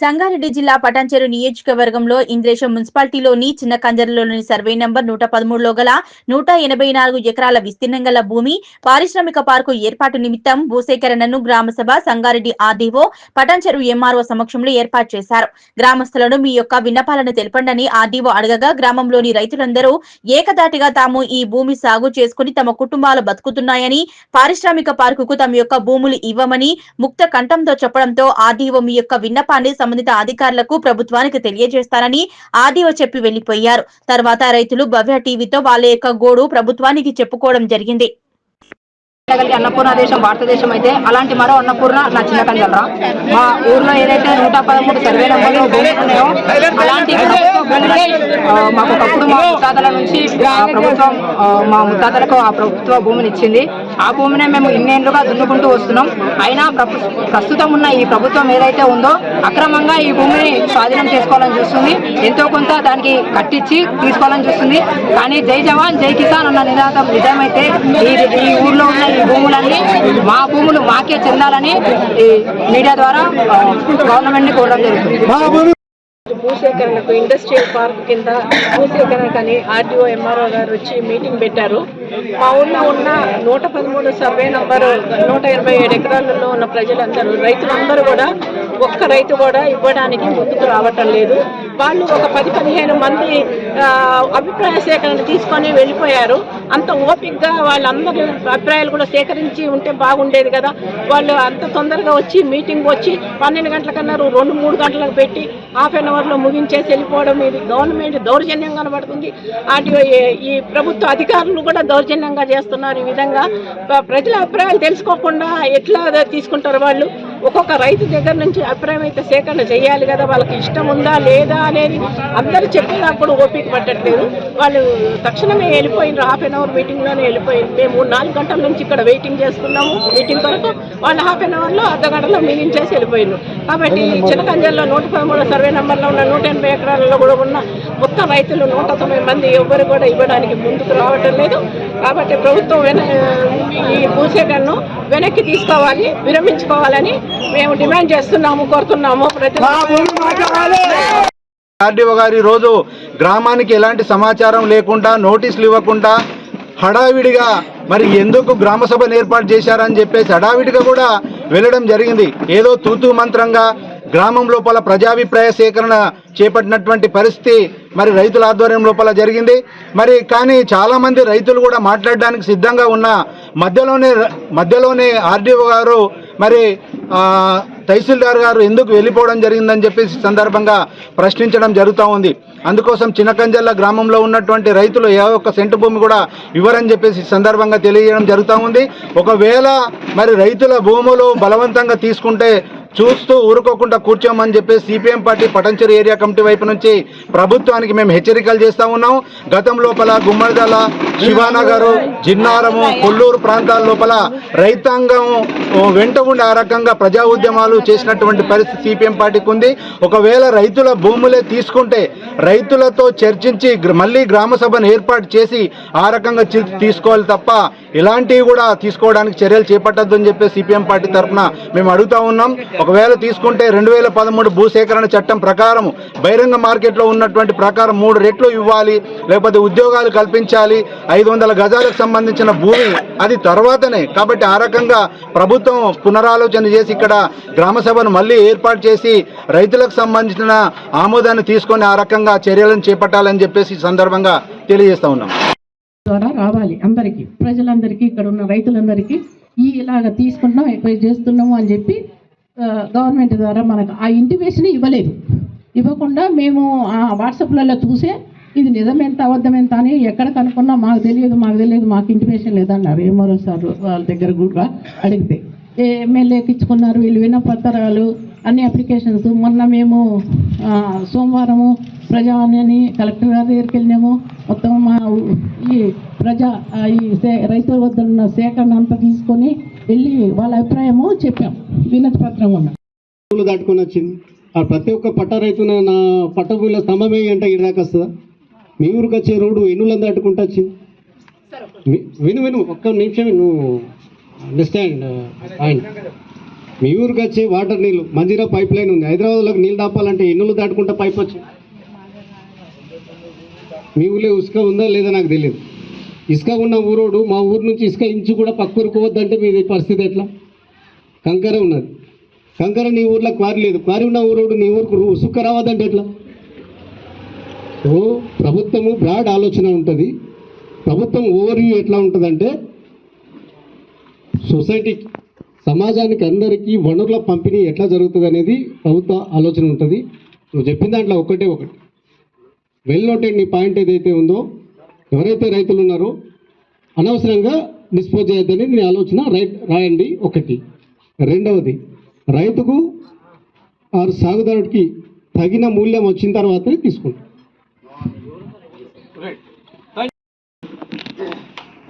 సంగారెడ్డి జిల్లా పటాన్చెరు నియోజకవర్గంలో ఇంద్రేశం మున్సిపాలిటీలోని చిన్న కంజర్లోని సర్వే నంబర్ 113లో గల 184 ఎకరాల విస్తీర్ణం గల భూమి పారిశ్రామిక పార్కు ఏర్పాటు నిమిత్తం భూసేకరణను గ్రామసభ సంగారెడ్డి ఆర్డీఓ పటాన్చెరు ఎంఆర్ఓ సమక్షంలో ఏర్పాటు చేశారు. గ్రామస్తులను మీ యొక్క విన్నపాలను తెలపండని ఆర్డీఓ అడగగా గ్రామంలోని రైతులందరూ ఏకదాటిగా తాము ఈ భూమి సాగు చేసుకుని తమ కుటుంబాలు బతుకుతున్నాయని, పారిశ్రామిక పార్కుకు తమ యొక్క భూములు ఇవ్వమని ముక్త కంఠంతో చెప్పడంతో ఆర్డీఓ మీ యొక్క విన్నపాన్ని సంబంధిత అధికారులకు ప్రభుత్వానికి తెలియజేస్తానని ఆర్డీఓ చెప్పి వెళ్లిపోయారు. తర్వాత రైతులు భవ్య టీవీతో వాళ్ళ యొక్క గోడు ప్రభుత్వానికి చెప్పుకోవడం జరిగింది. అన్నపూర్ణ దేశం భారతదేశం అయితే అలాంటి మరో అన్నపూర్ణ నా చిన్న కంజలరా. మా ఊర్లో ఏదైతే 113 సర్వే నెంబర్లు భూములు ఉన్నాయో అలాంటి మాకు ఒకప్పుడు మా ముత్తాతల నుంచి ప్రభుత్వం మా ముత్తాతలకు ఆ ప్రభుత్వ భూమిని ఇచ్చింది. ఆ భూమినే మేము ఇన్నేళ్లుగా దున్నుకుంటూ వస్తున్నాం. అయినా ప్రస్తుతం ఉన్న ఈ ప్రభుత్వం ఏదైతే ఉందో అక్రమంగా ఈ భూమిని స్వాధీనం చేసుకోవాలని చూస్తుంది. ఎంతో కొంత దానికి కట్టించి తీసుకోవాలని చూస్తుంది. కానీ జై జవాన్ జై కిసాన్ అన్న నినాదం నిజమైతే ఈ ఊర్లో ఉన్న ఈ భూములన్నీ మా భూములు మాకే చెందాలని మీడియా ద్వారా గవర్నమెంట్ ని కోరడం జరుగుతుంది. భూసేకరణకు ఇండస్ట్రియల్ పార్క్ కింద భూసేకరణకని ఆర్డీఓ ఎంఆర్ఓ గారు వచ్చి మీటింగ్ పెట్టారు. మా ఊళ్ళో ఉన్న 113 సర్వే నంబరు 187 ఎకరాలలో ఉన్న ప్రజలందరూ రైతులందరూ కూడా ఒక్క రైతు కూడా ఇవ్వడానికి ముందుకు రావటం లేదు. వాళ్ళు ఒక 10-15 మంది అభిప్రాయ సేకరణ తీసుకొని వెళ్ళిపోయారు. అంత ఓపికగా వాళ్ళందరూ అభిప్రాయాలు కూడా సేకరించి ఉంటే బాగుండేది కదా. వాళ్ళు అంత తొందరగా వచ్చి మీటింగ్ వచ్చి 12 గంటల కన్నా 2-3 గంటలకు పెట్టి హాఫ్ అన్ అవర్లో ముగించేసి వెళ్ళిపోవడం ఇది గవర్నమెంట్ దౌర్జన్యం కనబడుతుంది. ఈ ప్రభుత్వ అధికారులు కూడా దౌర్జన్యంగా చేస్తున్నారు. ఈ విధంగా ప్రజల అభిప్రాయాలు తెలుసుకోకుండా ఎట్లా తీసుకుంటారు వాళ్ళు. ఒక్కొక్క రైతు దగ్గర నుంచి అభిప్రాయం అయితే సేకరణ చేయాలి కదా. వాళ్ళకి ఇష్టం ఉందా లేదా అనేది అందరూ చెప్పినప్పుడు ఓపిక పట్టట్లేదు. వాళ్ళు తక్షణమే వెళ్ళిపోయినారు. హాఫ్ అన్ అవర్ మీటింగ్లోనే వెళ్ళిపోయింది. మేము 4 గంటల నుంచి ఇక్కడ వెయిటింగ్ చేస్తున్నాము మీటింగ్ కొరకు. వాళ్ళు హాఫ్ అన్ అవర్లో అర్ధగంటలో మీటింగ్ చేసి వెళ్ళిపోయినారు. కాబట్టి చిన్నకంజల్లో 113 సర్వే నెంబర్లో ఉన్న 180 ఎకరాలలో కూడా ఉన్న మొత్తం రైతులు 109 మంది ఎవ్వరు కూడా ఇవ్వడానికి ముందుకు రావటం లేదు. కాబట్టి ప్రభుత్వం ఈ భూసేకరణను వెనక్కి తీసుకోవాలి, విరమించుకోవాలని మేము డిమాండ్ చేస్తున్నాము, కోరుతున్నాము. ఆర్డీఓ గారు ఈరోజు గ్రామానికి ఎలాంటి సమాచారం లేకుండా నోటీసులు ఇవ్వకుండా హడావిడిగా మరి ఎందుకు గ్రామ సభను ఏర్పాటు చేశారని చెప్పేసి హడావిడిగా కూడా వెళ్ళడం జరిగింది. ఏదో తూతూ మంత్రంగా గ్రామం లోపల ప్రజాభిప్రాయ సేకరణ చేపట్టినటువంటి పరిస్థితి మరి రైతుల ఆధ్వర్యం లోపల జరిగింది. మరి కానీ చాలామంది రైతులు కూడా మాట్లాడడానికి సిద్ధంగా ఉన్న మధ్యలోనే ఆర్డీఓ గారు మరి తహసీల్దార్ గారు ఎందుకు వెళ్ళిపోవడం జరిగిందని చెప్పేసి సందర్భంగా ప్రశ్నించడం జరుగుతూ ఉంది. అందుకోసం చిన్నకంజల్ల గ్రామంలో ఉన్నటువంటి రైతులు ఏ ఒక్క సెంటు భూమి కూడా ఇవ్వరని చెప్పేసి సందర్భంగా తెలియజేయడం జరుగుతూ ఉంది. ఒకవేళ మరి రైతుల భూములు బలవంతంగా తీసుకుంటే చూస్తూ ఊరుకోకుండా కూర్చోమని చెప్పేసి CPM party Patancheru area committee వైపు నుంచి ప్రభుత్వానికి మేము హెచ్చరికలు చేస్తూ ఉన్నాం. గతం లోపల గుమ్మడిదల, శివానగర్, జిన్నారము, కొల్లూరు ప్రాంతాల లోపల రైతాంగం వెంట ఉండి ఆ రకంగా ప్రజా ఉద్యమాలు చేసినటువంటి పరిస్థితి సిపిఎం పార్టీకి ఉంది. ఒకవేళ రైతుల భూములే తీసుకుంటే రైతులతో చర్చించి మళ్ళీ గ్రామ సభను ఏర్పాటు చేసి ఆ రకంగా తీసుకోవాలి తప్ప ఇలాంటివి కూడా తీసుకోవడానికి చర్యలు చేపట్టద్దని చెప్పి సిపిఎం పార్టీ తరఫున మేము అడుగుతా ఉన్నాం. ఒకవేళ తీసుకుంటే 2013 భూసేకరణ చట్టం ప్రకారం బహిరంగ మార్కెట్లో ఉన్నటువంటి ప్రకారం 3 రెట్లు ఇవ్వాలి, లేకపోతే ఉద్యోగాలు కల్పించాలి, 500 గజాలకు సంబంధించిన భూమి అది తర్వాతనే. కాబట్టి ఆ రకంగా ప్రభుత్వం పునరాలోచన చేసి ఇక్కడ గ్రామ సభను మళ్ళీ ఏర్పాటు చేసి రైతులకు సంబంధించిన ఆమోదాన్ని తీసుకొని ఆ రకంగా చర్యలను చేపట్టాలని చెప్పేసి సందర్భంగా తెలియజేస్తా ఉన్నాం. ద్వారా రావాలి అందరికీ, ప్రజలందరికీ, ఇక్కడ ఉన్న రైతులందరికీ ఇలాగ తీసుకుంటున్నాం, ఎక్కువ చేస్తున్నాము అని చెప్పి గవర్నమెంట్ ద్వారా మనకు ఆ ఇంటిమేషన్ ఇవ్వకుండా మేము వాట్సాప్లలో చూసే ఇది నిజమెంత అబద్ధమెంత అని ఎక్కడ కనుక్కున్నా మాకు తెలియదు మాకు ఇంటిమేషన్ లేదన్నారు. ఎంఆర్ఓ సార్ వాళ్ళ దగ్గర కూడా అడిగితే ఎమ్మెల్యేకి ఇచ్చుకున్నారు వీళ్ళు విన్నపత్రాలు అన్ని అప్లికేషన్స్. మొన్న మేము సోమవారము ప్రజావాణి కలెక్టర్ గారి దగ్గరికి వెళ్ళినాము. మొత్తం మా ఈ రైతుల వద్ద ఉన్న సేకరణ అంతా తీసుకొని వెళ్ళి వాళ్ళ అభిప్రాయము చెప్పాం. వినతి పత్రం దాటుకొని వచ్చింది. ప్రతి ఒక్క పట్ట రైతున నా పట్ట భూమిలో స్తంభమే అంటే ఇటు దాకా వస్తుందా? మీ ఊరికి వచ్చే రోడ్డు ఎన్నులను దాటుకుంటూ వచ్చింది. విను ఒక్క నిమిషం నువ్వు అండర్స్టాండ్ ఆయన మీ ఊరికి వచ్చే వాటర్ నీళ్ళు మంజీరా పైప్ లైన్ ఉంది. హైదరాబాద్లోకి నీళ్ళు దాపాలంటే ఎన్నులు దాటుకుంటా పైప్ వచ్చి మీ ఊళ్ళో ఇసుక ఉందా లేదా నాకు తెలియదు. ఇసుక ఉన్న ఊరోడు మా ఊరు నుంచి ఇసుక ఇంచు కూడా పక్కూరికి పోవద్దంటే మీది పరిస్థితి ఎట్లా? కంకర ఉన్నది, కంకర నీ ఊర్లో క్వారీ లేదు, క్వారీ ఉన్న ఊరోడు నీ ఊరికి ఇసుక రావద్దంటే ఎట్లా? ఓ ప్రభుత్వము బ్రాడ్ ఆలోచన ఉంటుంది. ప్రభుత్వం ఓవర్వ్యూ ఎట్లా ఉంటుందంటే సొసైటీకి, సమాజానికి అందరికీ వనరుల పంపిణీ ఎట్లా జరుగుతుంది అనేది ప్రభుత్వ ఆలోచన ఉంటుంది. నువ్వు చెప్పిన దాంట్లో ఒకటి వెల్ నోటెడ్ నీ పాయింట్ ఏదైతే ఉందో, ఎవరైతే రైతులు ఉన్నారో అనవసరంగా డిస్పోజ్ చేయొద్దని నీ ఆలోచన రాయండి. ఒకటి. రెండవది, రైతుకు ఆ సాగుదారుడికి తగిన మూల్యం వచ్చిన తర్వాతనే తీసుకుంటాం.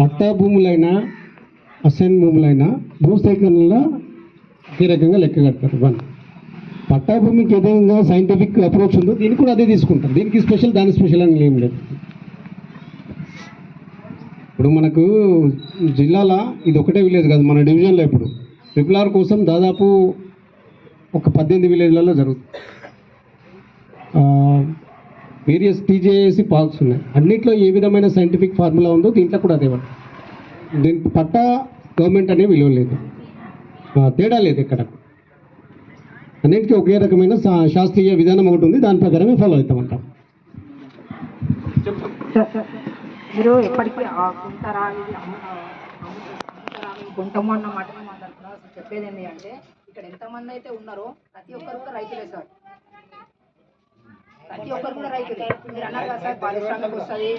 పట్టా భూములైనా అసైన్ భూములైనా భూసేకరణలో ఒకే రకంగా లెక్క కడతారు. వన్, పట్టా భూమికి ఏ విధంగా సైంటిఫిక్ అప్రోచ్ ఉందో దీనికి కూడా అదే తీసుకుంటారు. దీనికి స్పెషల్, దాని స్పెషల్ అని ఏం లేదు. ఇప్పుడు మనకు జిల్లాలో ఇది ఒకటే విలేజ్ కాదు, మన డివిజన్లో ఇప్పుడు RRR కోసం దాదాపు ఒక 18 విలేజ్లలో జరుగుతుంది. వేరియస్ TJAC పార్క్స్ ఉన్నాయి. అన్నింటిలో ఏ విధమైన సైంటిఫిక్ ఫార్ములా ఉందో దీంట్లో కూడా అదే ఉంటుంది. దీనికి పట్టా గవర్నమెంట్ అనే విలువ లేదు, తేడా లేదు ఇక్కడ. అన్నింటికీ ఒకే రకమైన శాస్త్రీయ విధానం ఒకటి ఉంది, దాని ప్రకారమే ఫాలో అవుతామంటాం. మీరు ఎప్పటికీ గుంటము అన్న మాటనే మాట్లాడుతున్నారు. అసలు చెప్పేది ఏంటి అంటే, ఇక్కడ ఎంతమంది అయితే ఉన్నారో ప్రతి ఒక్కరు కూడా రైతులే సార్. ప్రతి ఒక్కరు కూడా రైతులే. మీరు అన్నారు కదా సార్, పారిశ్రామిక వస్తుంది,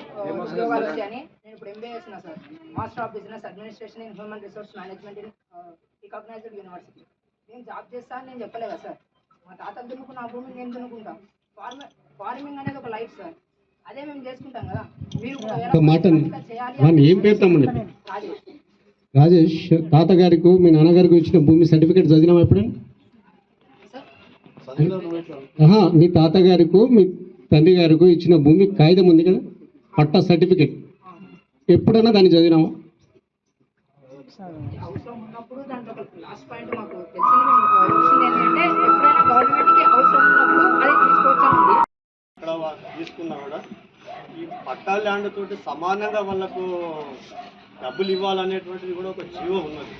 ఉద్యోగాలు వస్తాయని. నేను ఇప్పుడు MBA చేస్తున్నా sir, master of business administration in human resource management in recognised university. నేను జాబ్ చేస్తాను నేను చెప్పలేదు సార్. మా తాతలు దున్నుకున్న ఆ భూమిని నేను దున్నుకుంటాం. ఫార్మింగ్ అనేది ఒక లైఫ్ సార్, అదే మేము చేసుకుంటాం కదా. మీరు ఏం పేరుతామండి? రాజేష్, తాతగారికి మీ నాన్నగారికి ఇచ్చిన భూమి సర్టిఫికేట్ చదివినామా ఎప్పుడైనా? మీ తాతగారికి మీ తండ్రి గారికి ఇచ్చిన భూమి కాగితం ఉంది కదా, పట్టా సర్టిఫికేట్, ఎప్పుడైనా దాన్ని చదివినామా? అవసరం ఉన్నప్పుడు దాంట్లో లాస్ట్ పాయింట్ మాకు తెలిసింది ఏంటంటే, ఎప్పుడైనా గవర్నమెంట్కి అవసరం ఉన్నప్పుడు అది తీసుకోవచ్చు. ఇక్కడ తీసుకున్నా కూడా ఈ పట్టా ల్యాండ్ తోటి సమానంగా వాళ్ళకు డబ్బులు ఇవ్వాలనేటువంటిది కూడా ఒక జీవో ఉన్నది.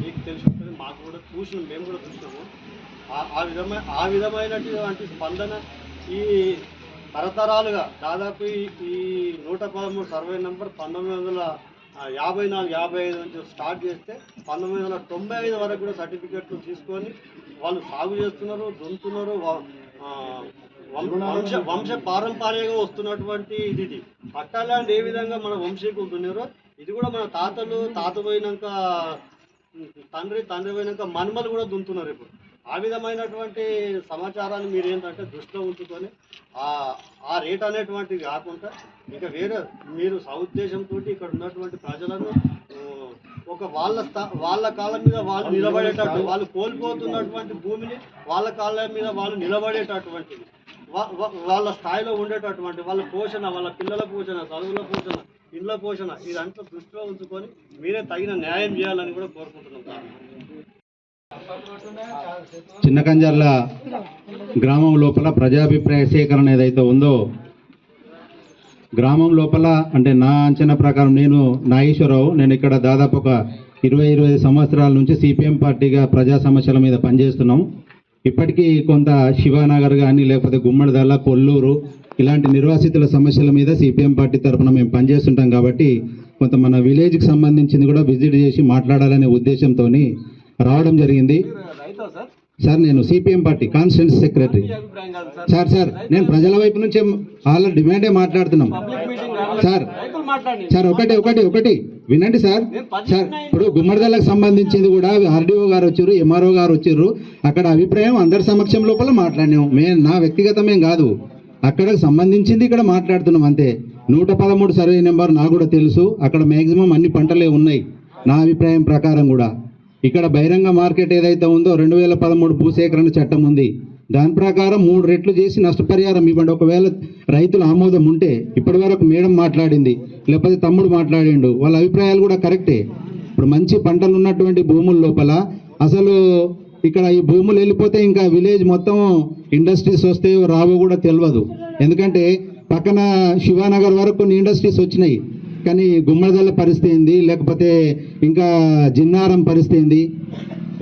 మీకు తెలిసి ఉంటుంది, మాకు కూడా చూసినాం, మేము కూడా చూసినాము. ఆ విధమైనటువంటి స్పందన ఈ తరతరాలుగా దాదాపు ఈ 113 సర్వే నెంబర్ 1954-55 నుంచి స్టార్ట్ చేస్తే 1995 వరకు కూడా సర్టిఫికెట్లు తీసుకొని వాళ్ళు సాగు చేస్తున్నారు, దున్నుతున్నారు. వంశ పారంపర్యంగా వస్తున్నటువంటి ఇది పట్టా ల్యాండ్ ఏ విధంగా మన వంశీకులు దున్నారో ఇది కూడా మన తాత పోయినాక తండ్రి పోయినాక మనుమలు కూడా దున్నుతున్నారు ఇప్పుడు. ఆ విధమైనటువంటి సమాచారాన్ని మీరు ఏంటంటే దృష్టిలో ఉంచుకొని ఆ రేట్ అనేటువంటిది కాకుండా ఇంకా వేరే మీరు సౌద్దేశంతో ఇక్కడ ఉన్నటువంటి ప్రజలను ఒక వాళ్ళ కాళ్ళ మీద వాళ్ళు నిలబడేటట్టు, వాళ్ళు కోల్పోతున్నటువంటి భూమిని వాళ్ళ కాళ్ళ మీద వాళ్ళు నిలబడేటటువంటిది, వాళ్ళ స్థాయిలో ఉండేటటువంటి వాళ్ళ పోషణ, వాళ్ళ పిల్లల పోషణ, చదువుల పోషణ, ఇండ్ల పోషణ, ఇదంతా దృష్టిలో ఉంచుకొని మీరే తగిన న్యాయం చేయాలని కూడా కోరుకుంటున్నాం సార్. చిన్నకంజర్ల గ్రామం లోపల ప్రజాభిప్రాయ సేకరణ ఏదైతే ఉందో, గ్రామం లోపల అంటే నా అంచనా ప్రకారం, నేను నాగేశ్వరరావు, నేను ఇక్కడ దాదాపు ఒక 20-25 సంవత్సరాల నుంచి CPM పార్టీగా ప్రజా సమస్యల మీద పనిచేస్తున్నాం. ఇప్పటికీ కొంత శివానగర్ కానీ లేకపోతే గుమ్మడిదల్ల, కొల్లూరు ఇలాంటి నిర్వాసితుల సమస్యల మీద CPM పార్టీ తరఫున మేము పనిచేస్తుంటాం. కాబట్టి కొంత మన విలేజ్కి సంబంధించింది కూడా విజిట్ చేసి మాట్లాడాలనే ఉద్దేశంతో రావడం జరిగింది. సార్ నేను CPM party constituency secretary sir నేను ప్రజల వైపు నుంచి వాళ్ళ డిమాండే మాట్లాడుతున్నాం సార్. ఒకటి వినండి సార్. ఇప్పుడు గుమ్మడిదల్లకు సంబంధించింది కూడా RDO గారు వచ్చారు, MRO గారు వచ్చారు. అక్కడ అభిప్రాయం అందరి సమక్షం లోపల మాట్లాడినాం. నా వ్యక్తిగతమేం కాదు, అక్కడకు సంబంధించింది ఇక్కడ మాట్లాడుతున్నాం అంతే. 113 సర్వే నెంబర్ నాకు కూడా తెలుసు. అక్కడ మ్యాక్సిమం అన్ని పంటలే ఉన్నాయి. నా అభిప్రాయం ప్రకారం కూడా ఇక్కడ బహిరంగ మార్కెట్ ఏదైతే ఉందో 2013 భూసేకరణ చట్టం ఉంది. దాని ప్రకారం 3 రెట్లు చేసి నష్టపరిహారం ఇవ్వండి. ఒకవేళ రైతుల ఆమోదం ఉంటే, ఇప్పటి వరకు మేడం మాట్లాడింది, లేకపోతే తమ్ముడు మాట్లాడిండు, వాళ్ళ అభిప్రాయాలు కూడా కరెక్టే. ఇప్పుడు మంచి పంటలు ఉన్నటువంటి భూముల లోపల అసలు ఇక్కడ ఈ భూములు వెళ్ళిపోతే ఇంకా విలేజ్ మొత్తం ఇండస్ట్రీస్ వస్తాయో రావో కూడా తెలియదు. ఎందుకంటే పక్కన శివానగర్ వరకు కొన్ని ఇండస్ట్రీస్ వచ్చినాయి, కానీ గుమ్మడిదల పరిస్థితి ఏంది, లేకపోతే ఇంకా జిన్నారం పరిస్థితి ఏంది.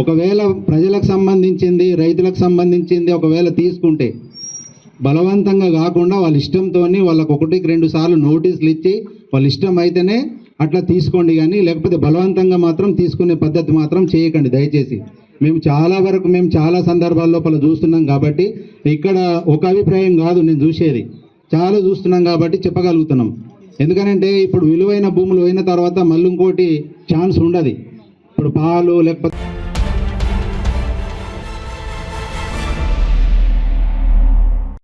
ఒకవేళ ప్రజలకు సంబంధించింది, రైతులకు సంబంధించింది ఒకవేళ తీసుకుంటే బలవంతంగా కాకుండా వాళ్ళ ఇష్టంతో వాళ్ళకు 1-2 సార్లు నోటీసులు ఇచ్చి వాళ్ళ ఇష్టం అయితేనే అట్లా తీసుకోండి, కానీ లేకపోతే బలవంతంగా మాత్రం తీసుకునే పద్ధతి మాత్రం చేయకండి దయచేసి. మేము చాలా సందర్భాల లోపల చూస్తున్నాం కాబట్టి ఇక్కడ ఒక అభిప్రాయం కాదు నేను చూసేది, చాలా చూస్తున్నాం కాబట్టి చెప్పగలుగుతున్నాం. ఎందుకనంటే ఇప్పుడు విలువైన భూములు అయిన తర్వాత మళ్ళీ ఇంకోటి ఛాన్స్ ఉండదు. ఇప్పుడు పాలు లేకపోతే